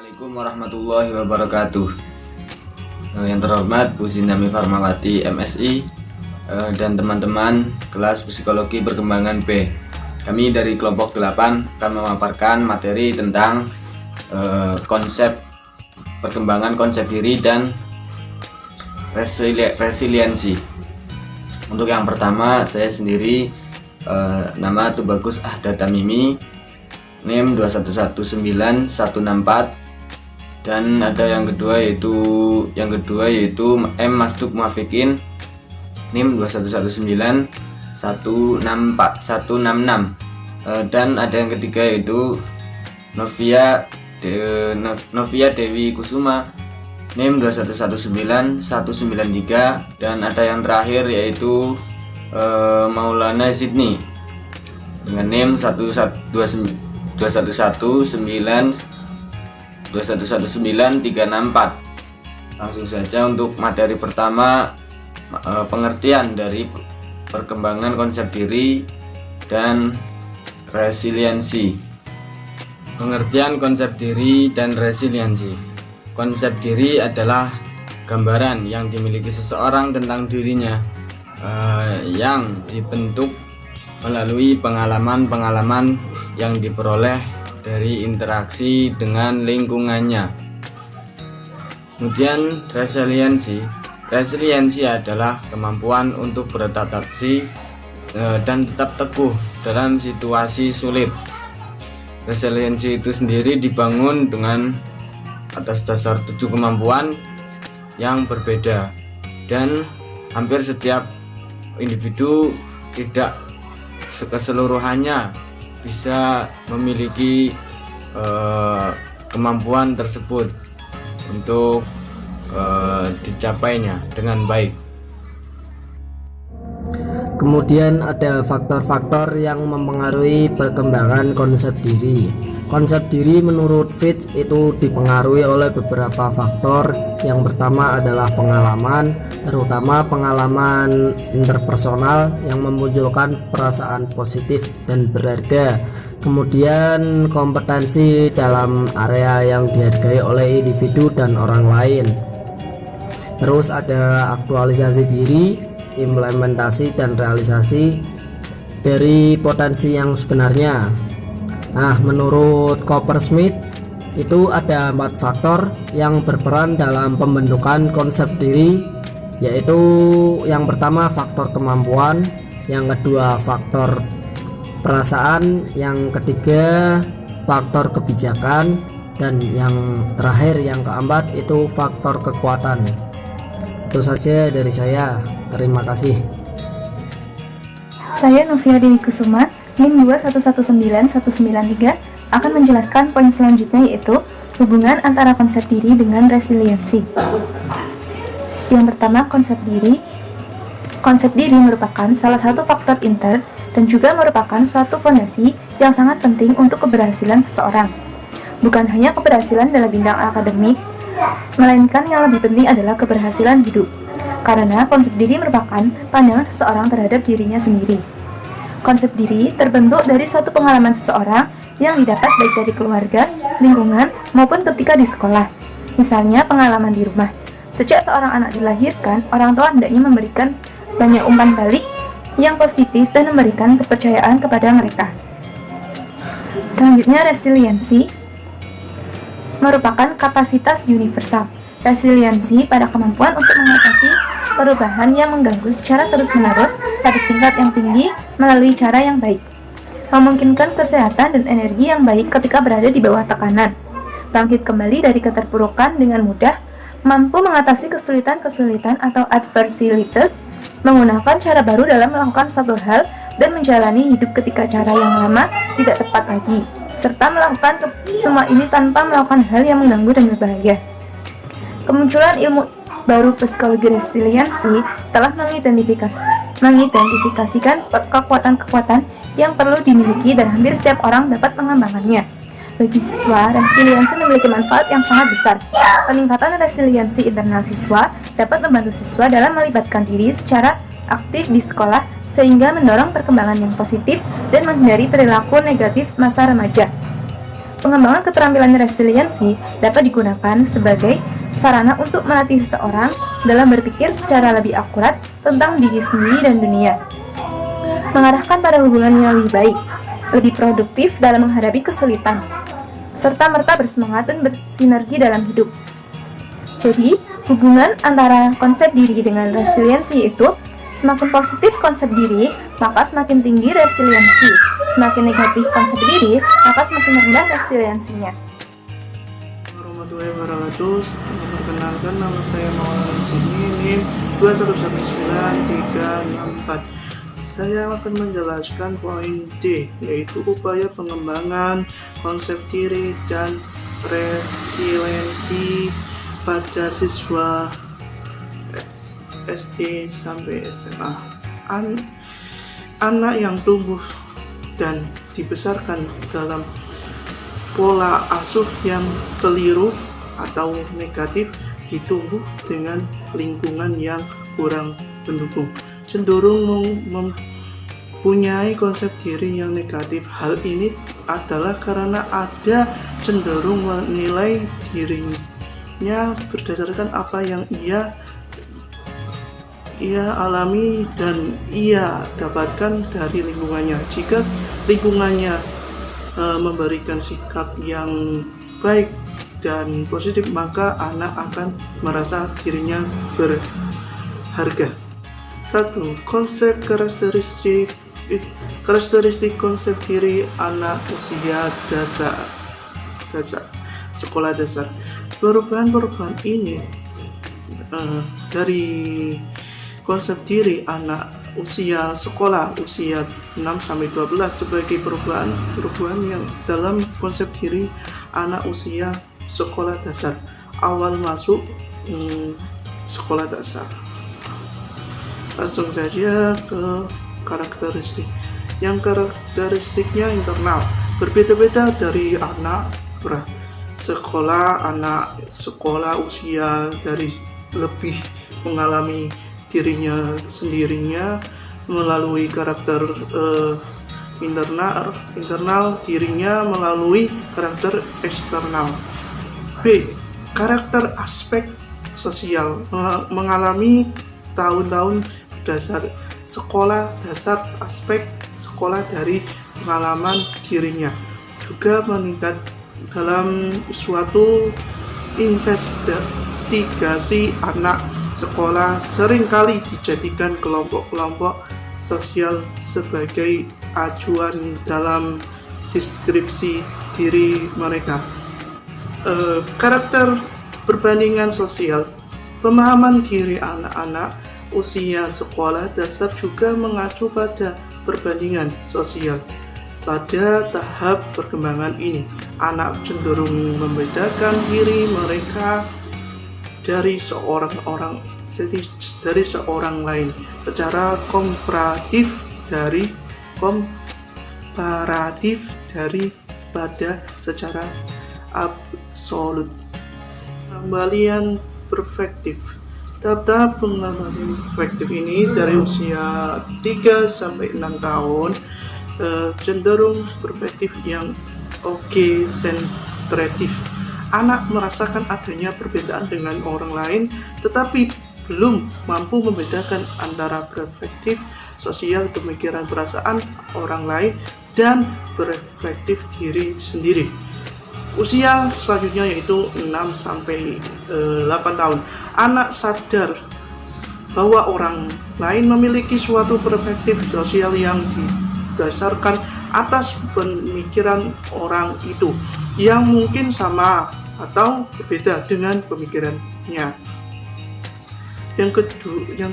Assalamualaikum warahmatullahi wabarakatuh. Yang terhormat Bu Zindami Farmawati MSI dan teman-teman kelas Psikologi Perkembangan B. Kami dari kelompok 8 akan memaparkan materi tentang konsep perkembangan konsep diri dan resiliensi. Untuk yang pertama, saya sendiri nama Tubagus Ahda Tamimi, NIM 2119-164, dan ada yang kedua yaitu M Masduk Muafikin, NIM 2119-166, dan ada yang ketiga yaitu Novia Dewi Kusuma, NIM 2119-193, dan ada yang terakhir yaitu Maulana Zidni dengan NIM 2119-364. Langsung saja untuk materi pertama, pengertian dari perkembangan konsep diri dan resiliensi. Pengertian konsep diri dan resiliensi. Konsep diri adalah gambaran yang dimiliki seseorang tentang dirinya, yang dibentuk melalui pengalaman-pengalaman yang diperoleh dari interaksi dengan lingkungannya. Kemudian resiliensi adalah kemampuan untuk beradaptasi dan tetap teguh dalam situasi sulit. Resiliensi itu sendiri dibangun dengan atas dasar 7 kemampuan yang berbeda, dan hampir setiap individu tidak keseluruhannya bisa memiliki kemampuan tersebut untuk dicapainya dengan baik. Kemudian ada faktor-faktor yang mempengaruhi perkembangan konsep diri. Konsep diri menurut Fitch itu dipengaruhi oleh beberapa faktor. Yang pertama adalah pengalaman, terutama pengalaman interpersonal yang memunculkan perasaan positif dan berharga. Kemudian kompetensi dalam area yang dihargai oleh individu dan orang lain. Terus ada aktualisasi diri, implementasi dan realisasi dari potensi yang sebenarnya. Nah, menurut Coppersmith itu ada 4 faktor yang berperan dalam pembentukan konsep diri, yaitu yang pertama faktor kemampuan, yang kedua faktor perasaan, yang ketiga faktor kebijakan, dan yang terakhir yang keempat itu faktor kekuatan. Itu saja dari saya. Terima kasih. Saya Novia Dewi Kusuma, NIM 2119-193, akan menjelaskan poin selanjutnya, yaitu hubungan antara konsep diri dengan resiliensi. Yang pertama, konsep diri. Konsep diri merupakan salah satu faktor inter dan juga merupakan suatu fondasi yang sangat penting untuk keberhasilan seseorang. Bukan hanya keberhasilan dalam bidang akademik, melainkan yang lebih penting adalah keberhasilan hidup. Karena konsep diri merupakan pandangan seseorang terhadap dirinya sendiri. Konsep diri terbentuk dari suatu pengalaman seseorang yang didapat baik dari keluarga, lingkungan, maupun ketika di sekolah. Misalnya pengalaman di rumah. Sejak seorang anak dilahirkan, orang tua hendaknya memberikan banyak umpan balik yang positif dan memberikan kepercayaan kepada mereka. Selanjutnya, resiliensi merupakan kapasitas universal. Resiliensi pada kemampuan untuk mengatasi perubahan yang mengganggu secara terus-menerus pada tingkat yang tinggi melalui cara yang baik, memungkinkan kesehatan dan energi yang baik ketika berada di bawah tekanan, bangkit kembali dari keterpurukan dengan mudah, mampu mengatasi kesulitan-kesulitan atau adversities, menggunakan cara baru dalam melakukan suatu hal dan menjalani hidup ketika cara yang lama tidak tepat lagi, serta melakukan semua ini tanpa melakukan hal yang mengganggu dan berbahaya. Kemunculan ilmu baru psikologi resiliensi telah mengidentifikasikan kekuatan-kekuatan yang perlu dimiliki dan hampir setiap orang dapat mengembangkannya. Bagi siswa, resiliensi memiliki manfaat yang sangat besar. Peningkatan resiliensi internal siswa dapat membantu siswa dalam melibatkan diri secara aktif di sekolah sehingga mendorong perkembangan yang positif dan menghindari perilaku negatif masa remaja. Pengembangan keterampilan resiliensi dapat digunakan sebagai sarana untuk melatih seseorang dalam berpikir secara lebih akurat tentang diri sendiri dan dunia, mengarahkan pada hubungan yang lebih baik, lebih produktif dalam menghadapi kesulitan, serta merta bersemangat dan bersinergi dalam hidup. Jadi, hubungan antara konsep diri dengan resiliensi itu semakin positif konsep diri, maka semakin tinggi resiliensi. Semakin negatif konsep diri, maka semakin rendah resiliensinya. Warahmatullahi wabarakatuh. Perkenalkan, nama saya Maulana Sini, NIM 2119364. Saya akan menjelaskan poin D, yaitu upaya pengembangan konsep diri dan resiliensi pada siswa SD sampai SMA. Anak yang tumbuh dan dibesarkan dalam pola asuh yang keliru atau negatif ditumbuh dengan lingkungan yang kurang mendukung, cenderung mempunyai konsep diri yang negatif. Hal ini adalah karena ada cenderung menilai dirinya berdasarkan apa yang ia alami dan ia dapatkan dari lingkungannya. Jika lingkungannya memberikan sikap yang baik dan positif, maka anak akan merasa dirinya berharga. 1. Konsep karakteristik konsep diri anak usia dasar sekolah dasar. Perubahan ini dari konsep diri anak usia sekolah usia 6-12 sebagai perubahan yang dalam konsep diri anak usia sekolah dasar awal masuk sekolah dasar. Langsung saja ke karakteristik. Yang karakteristiknya internal, berbeda-beda dari anak sekolah usia dari lebih mengalami dirinya sendirinya melalui karakter internal dirinya melalui karakter eksternal. B. Karakter aspek sosial, mengalami tahun-tahun dasar sekolah dasar, aspek sekolah dari pengalaman dirinya juga meningkat dalam suatu investigasi. Anak sekolah seringkali dijadikan kelompok-kelompok sosial sebagai acuan dalam deskripsi diri mereka. Karakter perbandingan sosial, pemahaman diri anak-anak usia sekolah dasar juga mengacu pada perbandingan sosial. Pada tahap perkembangan ini, anak cenderung membedakan diri mereka dari seorang lain secara komparatif daripada secara absolut. Pengembalian perspektif. Tahap pengembalian perspektif ini dari usia 3-6 tahun cenderung perspektif yang sentratif. Anak merasakan adanya perbedaan dengan orang lain, tetapi belum mampu membedakan antara perspektif sosial, pemikiran, perasaan orang lain, dan perspektif diri sendiri. Usia selanjutnya yaitu 6-8 tahun. Anak sadar bahwa orang lain memiliki suatu perspektif sosial yang didasarkan atas pemikiran orang itu, yang mungkin sama atau berbeda dengan pemikirannya. Yang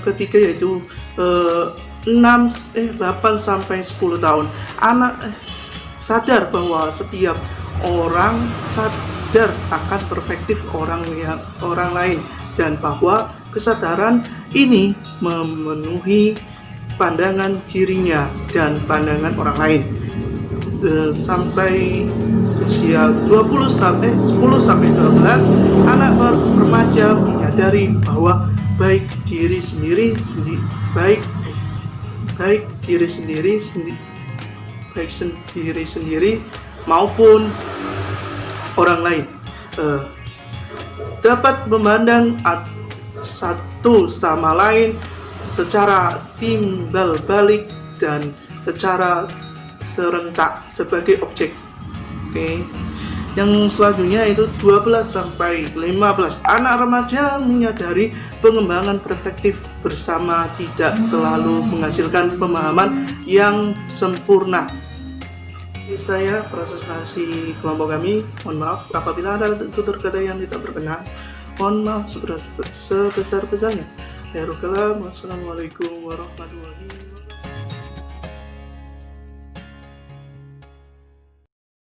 ketiga yaitu 8-10 tahun. Anak sadar bahwa setiap orang sadar akan perspektif orang lain, dan bahwa kesadaran ini memenuhi pandangan dirinya dan pandangan orang lain. Sampai usia 10-12, anak remaja menyadari bahwa baik diri sendiri maupun orang lain. Dapat memandang satu sama lain secara timbal balik dan secara serentak sebagai objek. Oke. Yang selanjutnya itu 12 sampai 15. Anak remaja menyadari pengembangan perspektif bersama tidak selalu menghasilkan pemahaman yang sempurna. Saya presentasi kelompok kami. Mohon maaf apabila ada tutur kata yang tidak berkenan. Mohon maaf sebesar-besarnya. Wassalamualaikum warahmatullahi wabarakatuh.